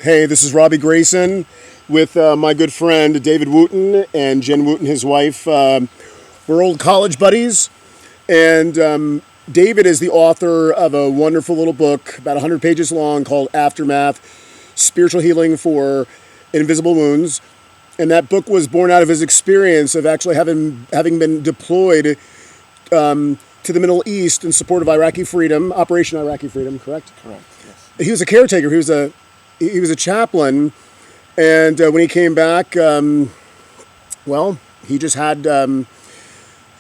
Hey, this is Robbie Grayson with my good friend David Wooten and Jen Wooten, his wife. We're old college buddies, and David is the author of a wonderful little book, about 100 pages long, called Aftermath, Spiritual Healing for Invisible Wounds. And that book was born out of his experience of actually having been deployed to the Middle East in support of Iraqi freedom, Operation Iraqi Freedom, correct? Correct, yes. He was a caretaker. He was a chaplain, and when he came back, he just had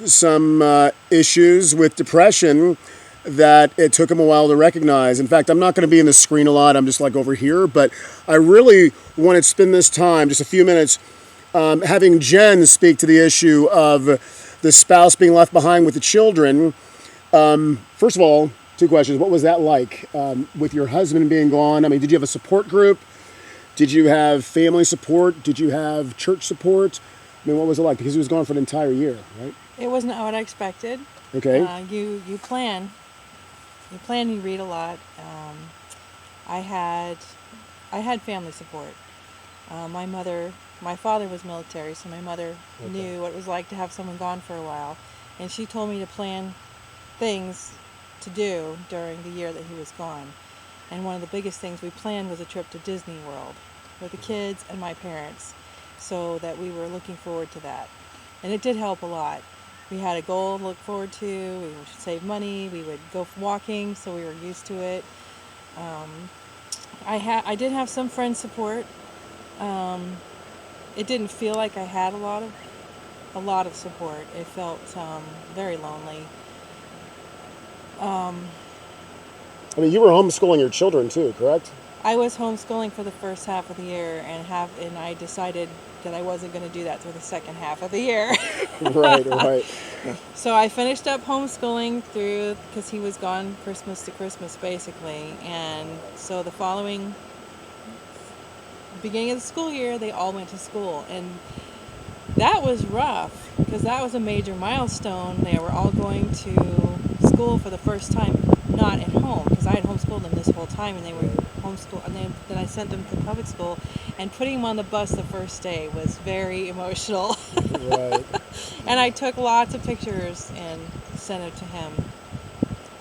some issues with depression that it took him a while to recognize. In fact, I'm not going to be in the screen a lot. I'm just like over here, but I really want to spend this time, just a few minutes, having Jen speak to the issue of the spouse being left behind with the children. First of all, two questions. What was that like with your husband being gone? I mean, did you have a support group? Did you have family support? Did you have church support? I mean, what was it like? Because he was gone for an entire year, right? It wasn't what I expected. Okay. You plan. You plan. You read a lot. I had family support. My father was military, so my mother knew what it was like to have someone gone for a while, and she told me to plan things to do during the year that he was gone. And one of the biggest things we planned was a trip to Disney World with the kids and my parents, so that we were looking forward to that. And it did help a lot. We had a goal to look forward to. We would save money. We would go walking, so we were used to it. I did have some friend support. It didn't feel like I had a lot of support. It felt very lonely. I mean, you were homeschooling your children too, correct? I was homeschooling for the first half of the year, and I decided that I wasn't going to do that through the second half of the year. Right. So I finished up homeschooling because he was gone Christmas to Christmas, basically. And so the following beginning of the school year, they all went to school. And that was rough, because that was a major milestone. They were all going to school for the first time, not at home, because I had homeschooled them this whole time, and they were homeschooled, and then I sent them to public school, and putting them on the bus the first day was very emotional. Right. And I took lots of pictures and sent it to him.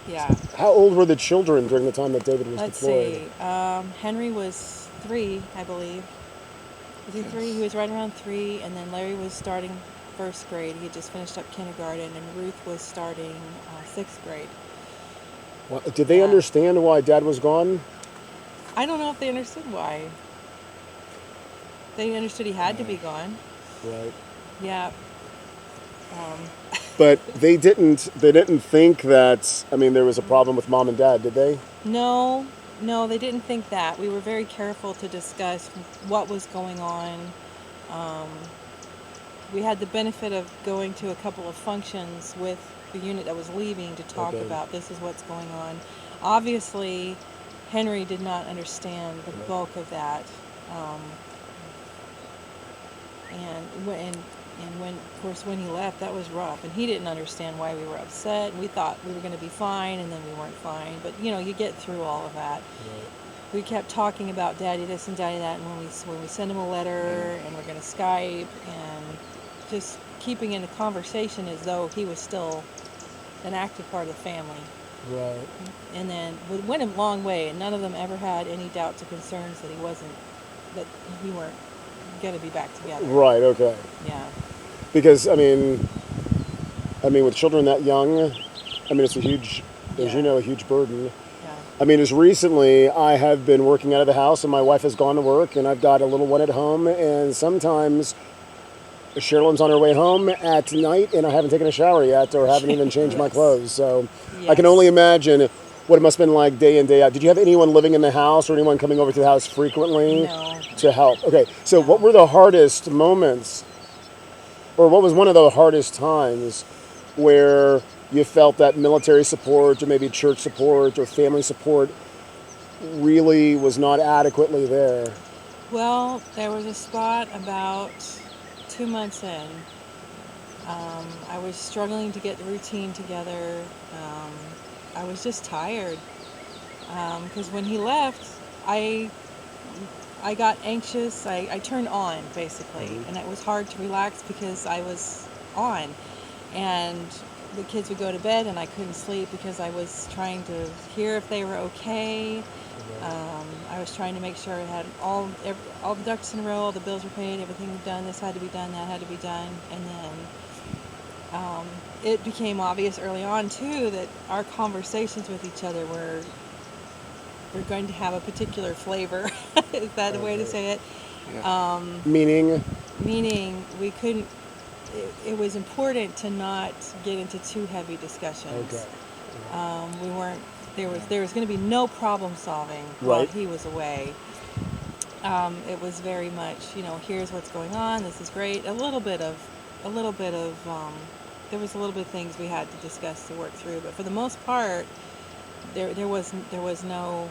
Yeah. How old were the children during the time that David was Let's deployed? see. Henry was 3, I believe. Was he 3? He was right around 3, and then Larry was starting first grade. He had just finished up kindergarten, and Ruth was starting 6th grade. Well, did they understand why Dad was gone? I don't know if they understood why. They understood he had to be gone. Right. Yeah. But they didn't think that, I mean, there was a problem with Mom and Dad, did they? No, they didn't think that. We were very careful to discuss what was going on. We had the benefit of going to a couple of functions with the unit that was leaving to talk about this is what's going on. Obviously, Henry did not understand the bulk of that. And when, of course, when he left, that was rough, and he didn't understand why we were upset. We thought we were going to be fine, and then we weren't fine. But you get through all of that. Right. We kept talking about Daddy this and Daddy that, and when we send him a letter, and we're going to Skype, and just keeping in a conversation as though he was still an active part of the family. Right. And then it went a long way, and none of them ever had any doubts or concerns that we weren't going to be back together. Right, okay. Yeah. Because, I mean, with children that young, I mean, it's a huge, as you know, a huge burden. Yeah. I mean, as recently, I have been working out of the house, and my wife has gone to work, and I've got a little one at home, and sometimes Sherilyn's on her way home at night, and I haven't taken a shower yet, or haven't even changed my clothes. So I can only imagine what it must have been like day in, day out. Did you have anyone living in the house or anyone coming over to the house frequently to help? Okay, so what were the hardest moments, or what was one of the hardest times where you felt that military support or maybe church support or family support really was not adequately there? Well, there was a spot about 2 months in. I was struggling to get the routine together. I was just tired because when he left, I I got anxious. I turned on, basically, and it was hard to relax because I was on. And the kids would go to bed, and I couldn't sleep because I was trying to hear if they were okay. I was trying to make sure I had all the ducks in a row, all the bills were paid, everything was done, this had to be done, that had to be done. And then it became obvious early on, too, that our conversations with each other were going to have a particular flavor. Is that the way to say it? Yeah. Meaning? Meaning we couldn't, it was important to not get into too heavy discussions. Okay. We weren't, there was going to be no problem solving while Right. he was away. It was very much, here's what's going on, this is great. There was a little bit of things we had to discuss to work through, but for the most part, there was no,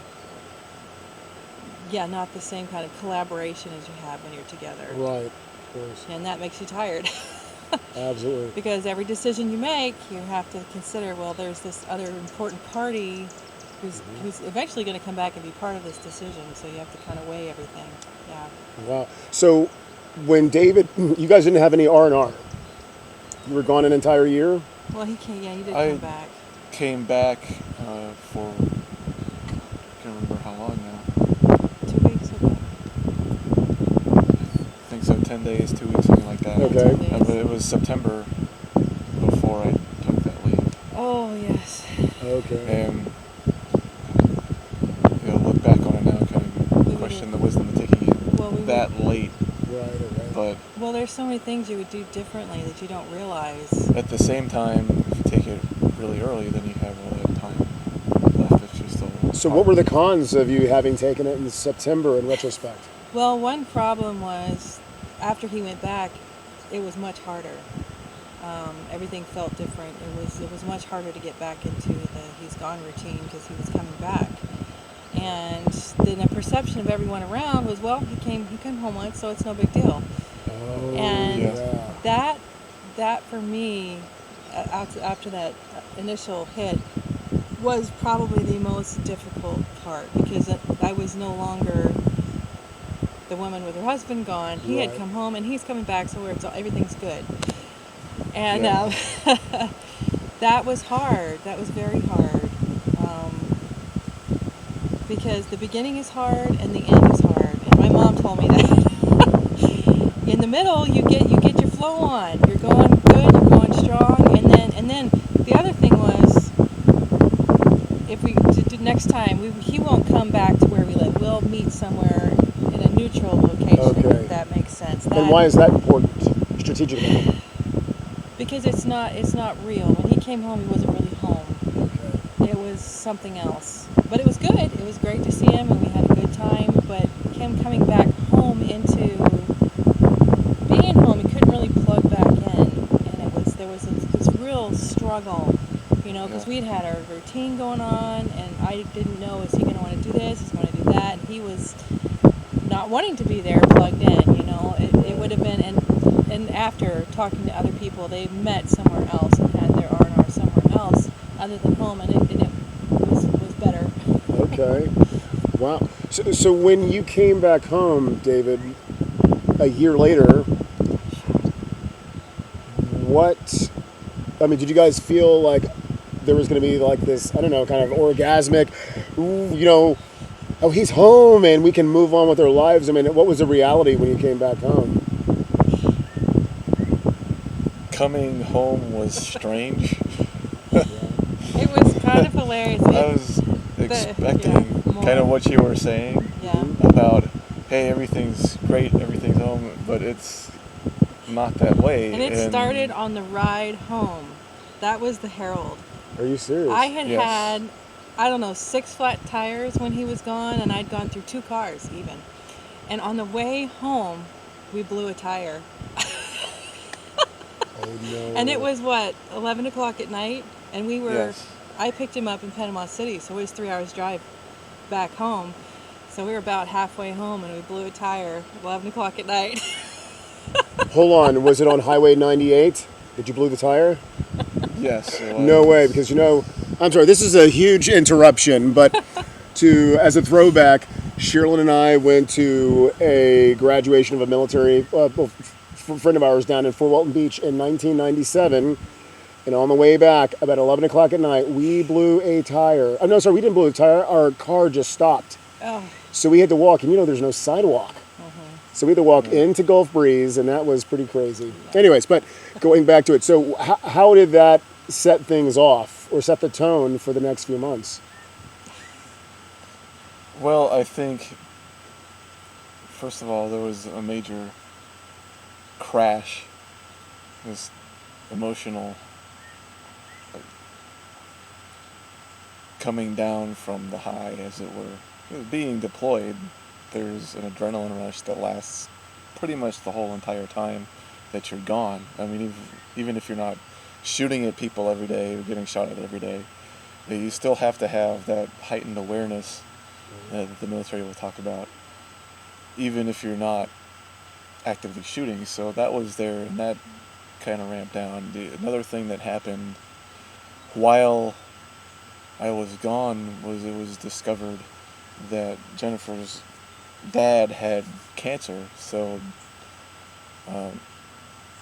not the same kind of collaboration as you have when you're together. Right. Of course. And that makes you tired. Absolutely. Because every decision you make, you have to consider, well, there's this other important party who's eventually going to come back and be part of this decision, so you have to kind of weigh everything. Yeah. Wow. So when David, you guys didn't have any R&R. You were gone an entire year? Well, he did I come back. Came back for, I can't remember how long now. 2 weeks ago. I think so, 10 days, 2 weeks, something like that. Okay. 10 days. But it was September before I took that leave. Oh, yes. Okay. And look back on it now, kind of question the wisdom of taking it that late. Right. But Well, there's so many things you would do differently that you don't realize. at the same time, if you take it really early, then you have all that time left if you still. So what were the cons of you having taken it in September in retrospect? Well, one problem was after he went back, it was much harder. Everything felt different. It was much harder to get back into the he's gone routine because he was coming back. And then the perception of everyone around was, well, he came home once, so it's no big deal. Oh, And yeah. that for me, after that initial hit, was probably the most difficult part because I was no longer the woman with her husband gone. He had Right. come home and he's coming back, so everything's good. And that was hard. That was very hard. Because the beginning is hard and the end is hard. And my mom told me that. In the middle, you get your flow on. You're going good. You're going strong. And then the other thing was, if we next time, he won't come back to where we live. We'll meet somewhere in a neutral location. Okay. If that makes sense. And why is that important strategically? Because it's not real. When he came home, he wasn't really home. Okay. It was something else. But it was good. It was great to see him, and we had a good time. But him coming back home into being home, he couldn't really plug back in, and there was this real struggle, because we'd had our routine going on, and I didn't know, is he going to want to do this? Is he going to do that? And he was not wanting to be there plugged in. It would have been, and after talking to other people, they met somewhere else and had their R&R somewhere else other than home, and it was better. Okay. Wow. So when you came back home, David, a year later, did you guys feel like there was going to be like this, I don't know, kind of orgasmic, oh, he's home and we can move on with our lives? I mean, what was the reality when you came back home? Coming home was strange. It was kind of hilarious. I was expecting kind of what you were saying Yeah. about, hey, everything's great, everything's home, but it's not that way. And it started on the ride home. That was the herald. Are you serious? I had Yes. had, I don't know, 6 flat tires when he was gone, and I'd gone through 2 cars even. And on the way home, we blew a tire. Oh, no. And it was, 11 o'clock at night? And we were, Yes. I picked him up in Panama City, so it was 3 hours drive back home. So we were about halfway home, and we blew a tire 11 o'clock at night. Hold on, was it on Highway 98 that you blew the tire? Yes. It No was. way, because I'm sorry, this is a huge interruption, but as a throwback, Sherilyn and I went to a graduation of a military friend of ours down in Fort Walton Beach in 1997. And on the way back, about 11 o'clock at night, we blew a tire. Oh, no, sorry, we didn't blow a tire. Our car just stopped. Oh. So we had to walk, and there's no sidewalk. So we had to walk into Gulf Breeze, and that was pretty crazy. Anyways, but going back to it, so how did that set things off or set the tone for the next few months? Well, I think, first of all, there was a major crash, this emotional coming down from the high, as it were. Being deployed, there's an adrenaline rush that lasts pretty much the whole entire time that you're gone. I mean, even if you're not shooting at people every day or getting shot at every day, you still have to have that heightened awareness that the military will talk about, even if you're not actively shooting. So that was there, and that kind of ramped down. Another thing that happened while I was gone was it was discovered that Jennifer's dad had cancer. So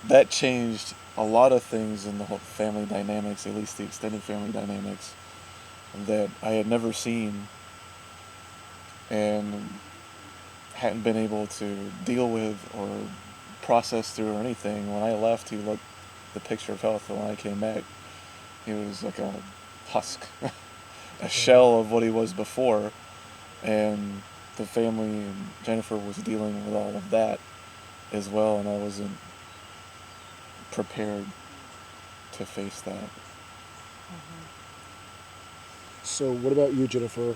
that changed a lot of things in the whole family dynamics, at least the extended family dynamics, that I had never seen and hadn't been able to deal with or process through or anything. When I left, he looked the picture of health, and when I came back, he was like a husk, a shell of what he was before. And the family and Jennifer was dealing with all of that as well, and I wasn't prepared to face that. So what about you, Jennifer?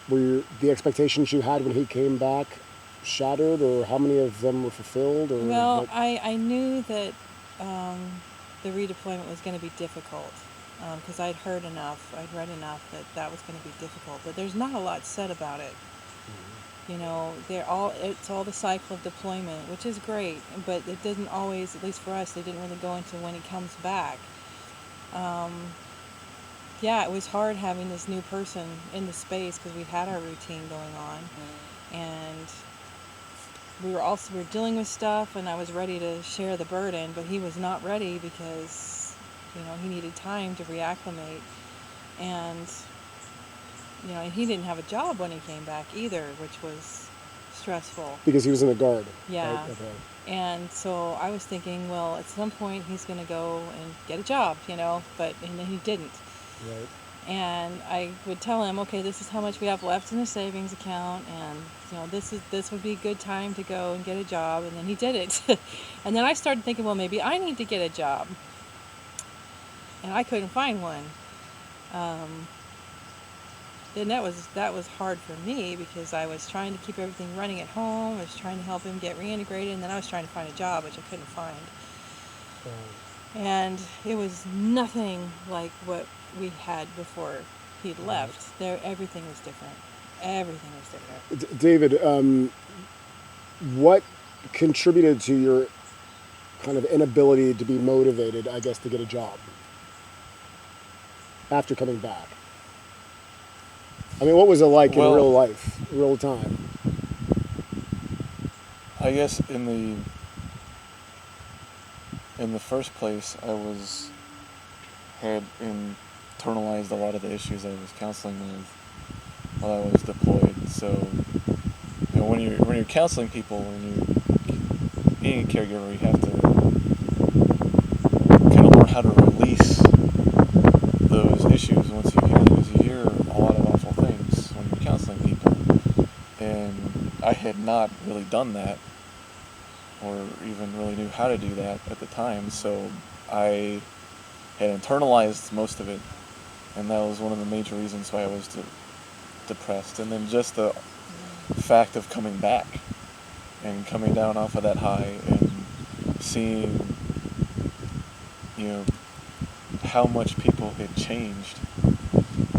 Were the expectations you had when he came back shattered, or how many of them were fulfilled? Or Well, I knew that the redeployment was going to be difficult because I'd heard enough, I'd read enough that was going to be difficult. But there's not a lot said about it. It's all the cycle of deployment, which is great, but it didn't always, at least for us, they didn't really go into when he comes back. It was hard having this new person in the space because we had our routine going on, and we were dealing with stuff, and I was ready to share the burden, but he was not ready because he needed time to reacclimate, and he didn't have a job when he came back either, which was stressful. Because he was in the Guard. Yeah. Right? Okay. And so I was thinking, well, at some point he's going to go and get a job, and then he didn't. Right. And I would tell him, okay, this is how much we have left in the savings account, and this would be a good time to go and get a job, and then he did it. And then I started thinking, well, maybe I need to get a job, and I couldn't find one. And that was hard for me because I was trying to keep everything running at home. I was trying to help him get reintegrated, and then I was trying to find a job, which I couldn't find. And it was nothing like what we had before he'd left. Everything was different. Everything was different. David, what contributed to your kind of inability to be motivated, I guess, to get a job after coming back? I mean, what was it like in real life, real time? I guess in the first place, had internalized a lot of the issues I was counseling with while I was deployed. So, when you're counseling people, when you're being a caregiver, you have to kind of learn how to release those issues once you hear them, because you hear a lot of awful things when you're counseling people. And I had not really done that, or even really knew how to do that at the time, so I had internalized most of it, and that was one of the major reasons why I was depressed. And then just the fact of coming back and coming down off of that high and seeing how much people had changed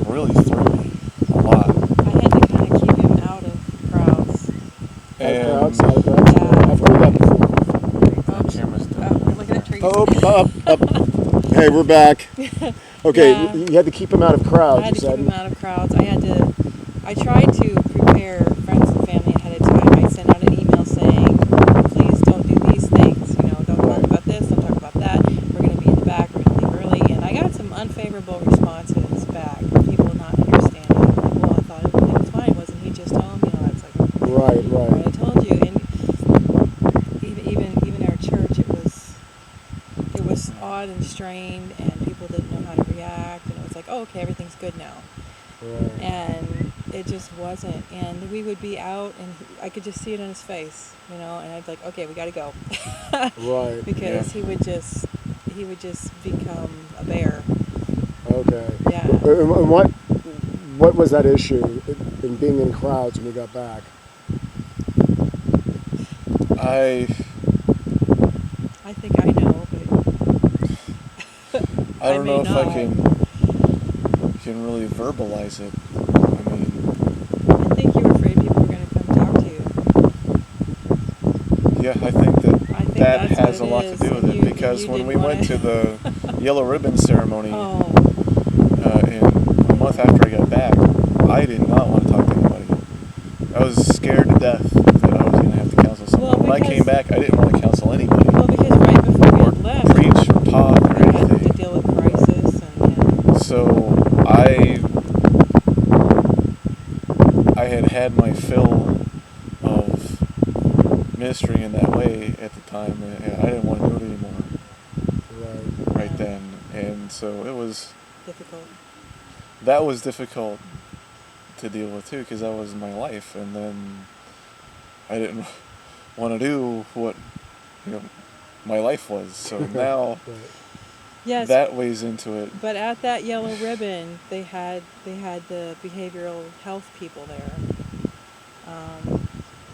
really threw me a lot. I had to kind of keep him out of crowds. Out of crowds? Yeah. I've heard that before. The camera's Look at the trees. Up. Hey, we're back. Okay, Yeah. you had to keep him out of crowds. I had to keep him out of crowds. I I tried to prepare friends and family ahead of time. I sent out an email saying, please don't do these things. Don't talk about this, don't talk about that. We're going to be in the back, we're going to leave early. And I got some unfavorable responses back from people not understanding. Like, well, I thought everything was fine. Wasn't he just home? It's like, Right. I told you. And even our church, it was odd and strained, and people didn't know how to react. And it was like, oh, okay, everything's good now. Right. And it just wasn't. And we would be out, and I could just see it on his face, and I'd be like, okay, we got to go. Right. Because he would just become a bear. Okay. Yeah. And what was that issue in being in crowds when you got back? I think I know, but I don't may know if not. I can really verbalize it. I mean, I think you were afraid people were going to come talk to you. yeah, I think that that's has a what lot it to do is. with You- it, because you when we didn't went to wanna- the yellow ribbon ceremony Oh, in a month after I got back, I did not want to talk to anybody. I was scared to death that I was going to have to counsel someone. Well, When I came because- back, I didn't want to counsel anybody, well, because right before we or had left, preach or talk or we had to anything. deal with crisis and So I had my fill of ministry in that way at the time, and I didn't want to do it anymore right then. And so difficult. that was difficult to deal with too, because that was my life, and then I didn't want to do what my life was. So now Yes. that weighs into it. But at that yellow ribbon, they had the behavioral health people there,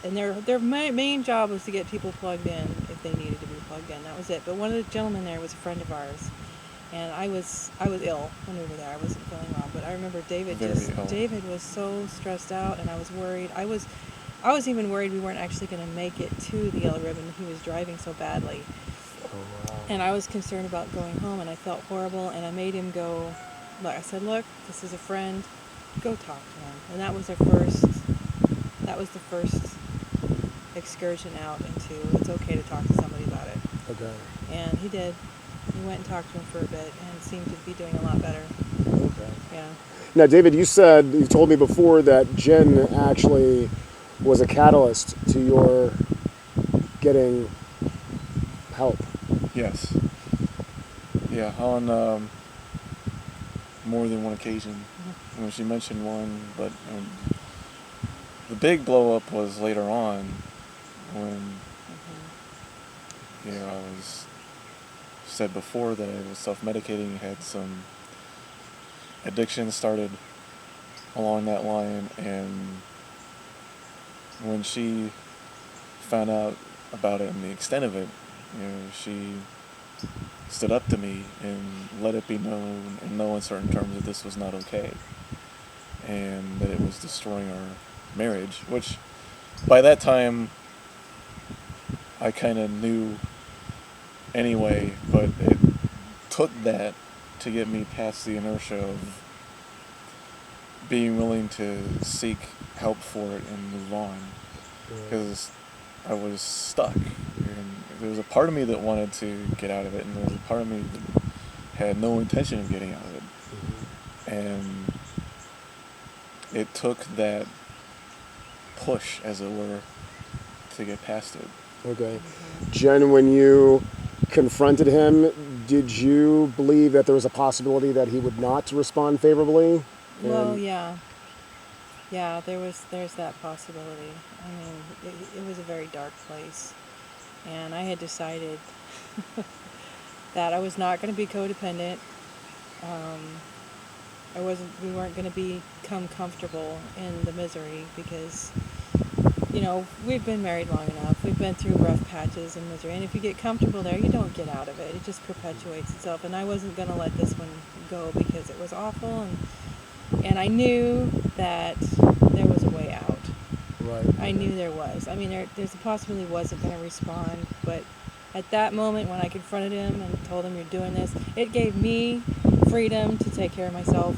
and their main job was to get people plugged in if they needed to be plugged in. That was it. But one of the gentlemen there was a friend of ours, and I was ill when we were there. I wasn't feeling well. But I remember David David was so stressed out, and I was worried. I was even worried we weren't actually going to make it to the yellow ribbon. He was driving so badly. Oh, wow. And I was concerned about going home, and I felt horrible, and I made him go. I said, look, this is a friend, go talk to him. And that was the first excursion out into it's okay to talk to somebody about it. Okay. And he did. He went and talked to him for a bit and seemed to be doing a lot better. Okay. Yeah. Now, David, you told me before that Jen actually was a catalyst to your getting help. Yes. Yeah, on more than one occasion. She mentioned one, but the big blow up was later on when I was said before that I was self-medicating, had some addiction started along that line, and when she found out about it and the extent of it, she stood up to me and let it be known in no uncertain terms that this was not okay, and that it was destroying our marriage, which by that time I kind of knew anyway, but it took that to get me past the inertia of being willing to seek help for it and move on, because I was stuck, and there was a part of me that wanted to get out of it, and there was a part of me that had no intention of getting out of it. And it took that push, as it were, to get past it. Okay. Jen, when you confronted him, did you believe that there was a possibility that he would not respond favorably? Well, yeah. Yeah, there's that possibility. I mean, it was a very dark place. And I had decided that I was not going to be codependent. We weren't going to become comfortable in the misery because, we've been married long enough. We've been through rough patches and misery. And if you get comfortable there, you don't get out of it. It just perpetuates itself. And I wasn't going to let this one go because it was awful. And I knew that there was a way out. Right. I knew there was. I mean, there's a possibility he wasn't going to respond. But at that moment when I confronted him and told him you're doing this, it gave me freedom to take care of myself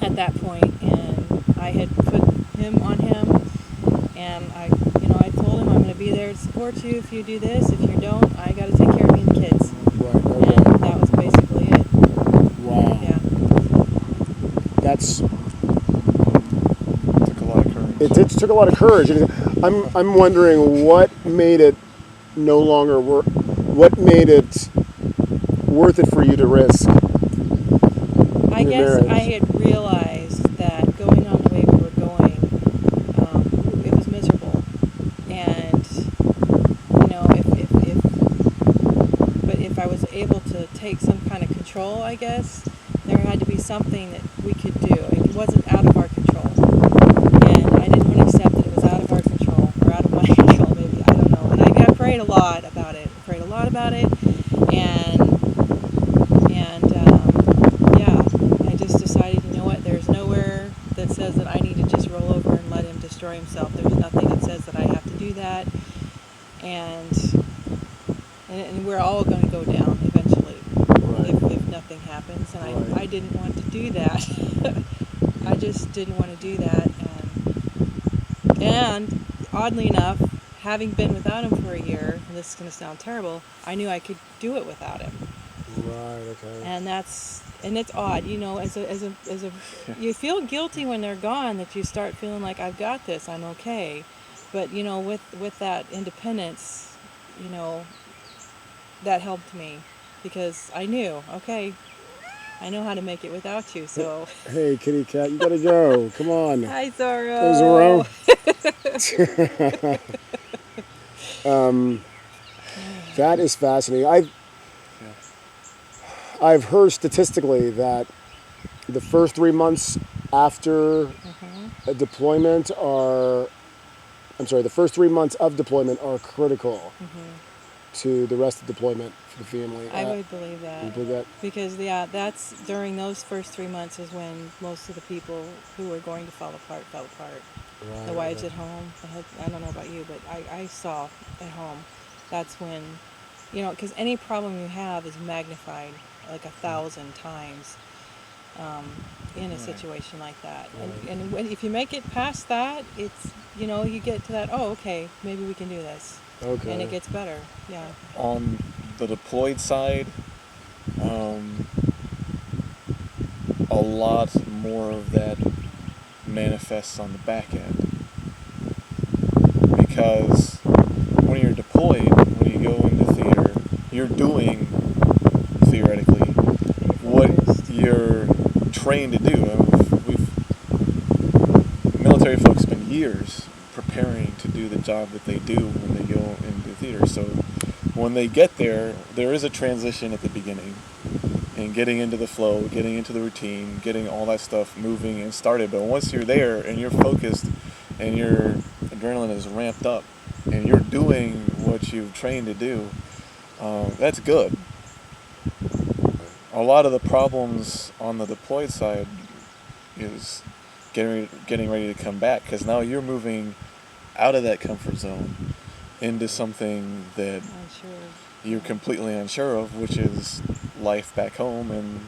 at that point. And I had put him on him, and I told him, I'm going to be there to support you if you do this. If you don't, I got to take care of me and the kids. Right. And Okay. that was basically it. Wow. Yeah. That's Took a lot of courage. it took a lot of courage. And I'm wondering what made it no longer work. What made it worth it for you to risk I your guess marriage? I had realized that going on the way we were going, it was miserable. And, if I was able to take some kind of control, I guess, there had to be something that we could do. It wasn't out of our control. And I didn't want to accept that it was out of our control, or out of my control, maybe. I don't know. And I prayed a lot about it. Yeah, I just decided, you know what, there's nowhere that says that I need to just roll over and let him destroy himself. There's nothing that says that I have to do that. And we're all going to go down eventually Right. if nothing happens. And Right. I didn't want to do that. I just didn't want to do that. And oddly enough, having been without him for a year, and this is going to sound terrible, I knew I could do it without him. Right. Okay. And it's odd, you feel guilty when they're gone, that you start feeling like, I've got this, I'm okay. But with that independence, that helped me, because I knew, okay, I know how to make it without you. So Hey, kitty cat, you gotta go. Come on. hi, Zorro. There's a row. That is fascinating. Yeah. I've heard statistically that the first 3 months after a deployment the first 3 months of deployment are critical to the rest of deployment for the family. I would believe that. You believe that? Because that's during those first 3 months is when most of the people who were going to fall apart fell apart. Right, The wives right. at home. I don't know about you, but I saw at home. That's when, because any problem you have is magnified like 1,000 times in a Right. situation like that. Right. And if you make it past that, it's you get to that. Oh, okay, maybe we can do this, Okay. and it gets better. Yeah. On the deployed side, a lot more of that manifests on the back end. Because when you're deployed, when you go into theater, you're doing, theoretically, what you're trained to do. Military folks spend years preparing to do the job that they do when they go into theater. So when they get there, there is a transition at the beginning, and getting into the flow, getting into the routine, getting all that stuff moving and started. But once you're there and you're focused and your adrenaline is ramped up and you're doing what you've trained to do, that's good. A lot of the problems on the deployed side is getting ready to come back, because now you're moving out of that comfort zone into something that I'm sure. you're completely unsure of, which is life back home. And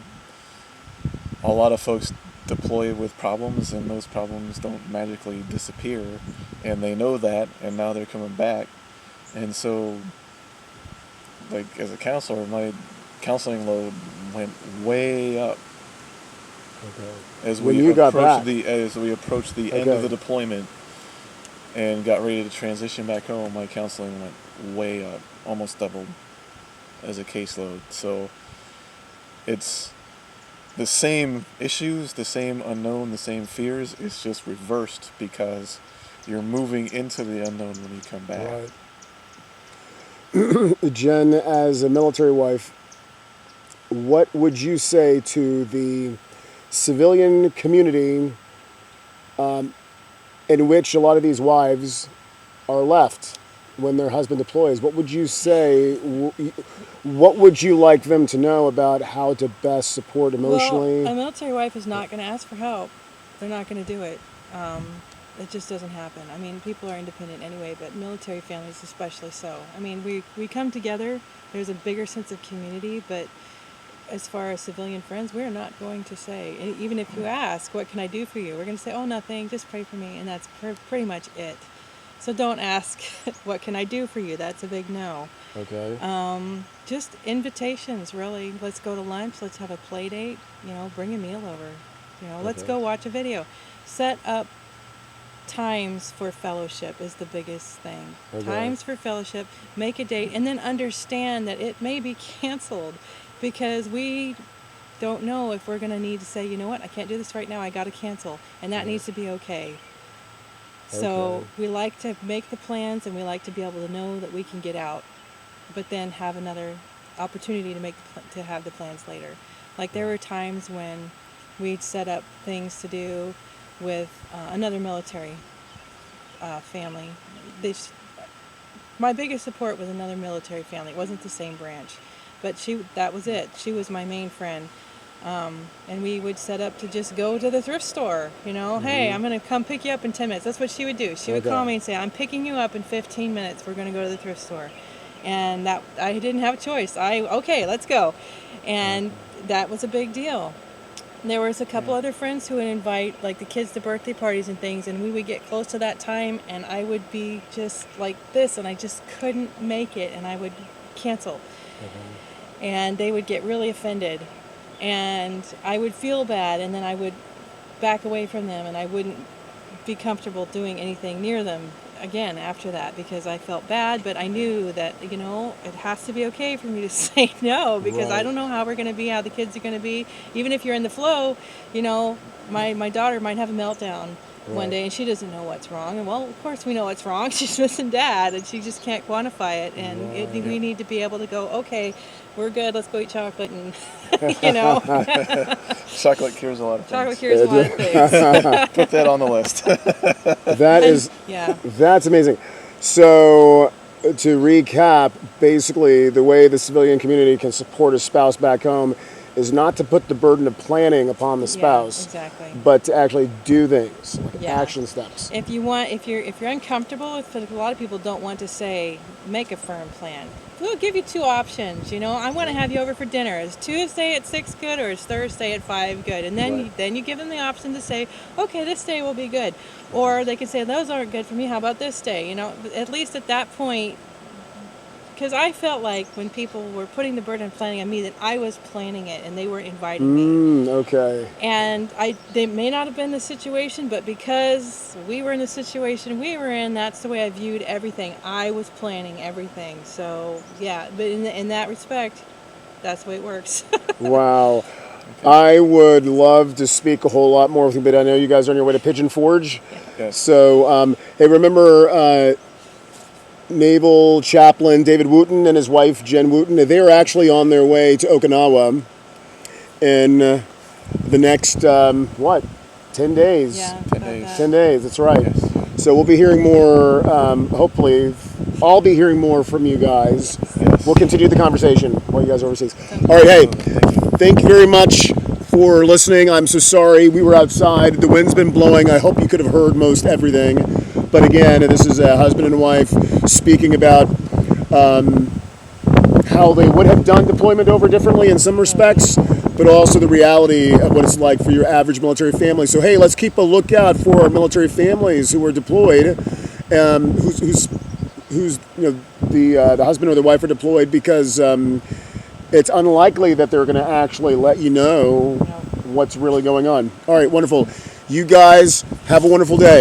a lot of folks deploy with problems, and those problems don't magically disappear, and they know that, and now they're coming back. And so, like, as a counselor, my counseling load went way up Okay. as When we you got approached back. the end of Okay. the deployment and got ready to transition back home. My counseling went way up, almost doubled as a caseload. So it's the same issues, the same unknown, the same fears. It's just reversed because you're moving into the unknown when you come back. Right. Jen, as a military wife, what would you say to the civilian community in which a lot of these wives are left when their husband deploys? What would you say? What would you like them to know about how to best support emotionally? Well, a military wife is not going to ask for help. They're not going to do it. It just doesn't happen. I mean, people are independent anyway, but military families especially so. I mean, we come together. There's a bigger sense of community, but as far as civilian friends, we're not going to say, even if you ask, what can I do for you? We're going to say, oh, nothing, just pray for me. And that's pretty much it. So don't ask, what can I do for you? That's a big no. Okay. Just invitations, really. Let's go to lunch. Let's have a play date. Bring a meal over. Let's go watch a video. Set up times for fellowship is the biggest thing. Okay. Times for fellowship. Make a date, and then understand that it may be canceled, because we don't know if we're going to need to say, you know what, I can't do this right now. I got to cancel, and that needs to be okay. So we like to make the plans, and we like to be able to know that we can get out, but then have another opportunity to have the plans later. Like there were times when we'd set up things to do with another military family. My biggest support was another military family. It wasn't the same branch, but that was it. She was my main friend. And we would set up to just go to the thrift store, hey, I'm going to come pick you up in 10 minutes. That's what she would do. She would call me and say, I'm picking you up in 15 minutes. We're going to go to the thrift store. And that I didn't have a choice. Okay, let's go. And that was a big deal. There was a couple other friends who would invite like the kids to birthday parties and things, and we would get close to that time and I would be just like this and I just couldn't make it and I would cancel. And they would get really offended. And I would feel bad, and then I would back away from them, and I wouldn't be comfortable doing anything near them again after that, because I felt bad, but I knew that, it has to be okay for me to say no, because I don't know how we're going to be, how the kids are going to be. Even if you're in the flow, my daughter might have a meltdown one day, and she doesn't know what's wrong. And well, of course we know what's wrong. She's missing Dad, and she just can't quantify it. And we need to be able to go, okay, we're good. Let's go eat chocolate, and Chocolate cures a lot of things. Chocolate cures a lot of things. Put that on the list. That's amazing. So, to recap, basically, the way the civilian community can support a spouse back home is not to put the burden of planning upon the spouse, exactly, but to actually do things, like action steps. If you're uncomfortable with it, a lot of people don't want to say, make a firm plan. We'll give you two options. I want to have you over for dinner. Is Tuesday at 6 good, or is Thursday at 5 good? And then you give them the option to say, okay, this day will be good. Or they can say, those aren't good for me. How about this day? At least at that point, because I felt like when people were putting the burden of planning on me, that I was planning it and they were inviting me. Okay. And they may not have been the situation, but because we were in the situation we were in, that's the way I viewed everything. I was planning everything. So, yeah, but in that respect, that's the way it works. Wow. I would love to speak a whole lot more with you, but I know you guys are on your way to Pigeon Forge. Yes. So, hey, remember Naval Chaplain David Wooten and his wife Jen Wooten? They're actually on their way to Okinawa in the next 10 days. Yeah, 10 days. 10 days, that's right. Yes. So we'll be hearing more, hopefully I'll be hearing more from you guys. Yes. We'll continue the conversation while you guys are overseas. All right, hey, thank you very much for listening. I'm so sorry, we were outside, the wind's been blowing. I hope you could have heard most everything. But again, this is a husband and wife speaking about how they would have done deployment over differently in some respects, but also the reality of what it's like for your average military family. So hey, let's keep a lookout for our military families who are deployed, who's the husband or the wife are deployed, because it's unlikely that they're going to actually let you know what's really going on. All right, wonderful. You guys have a wonderful day.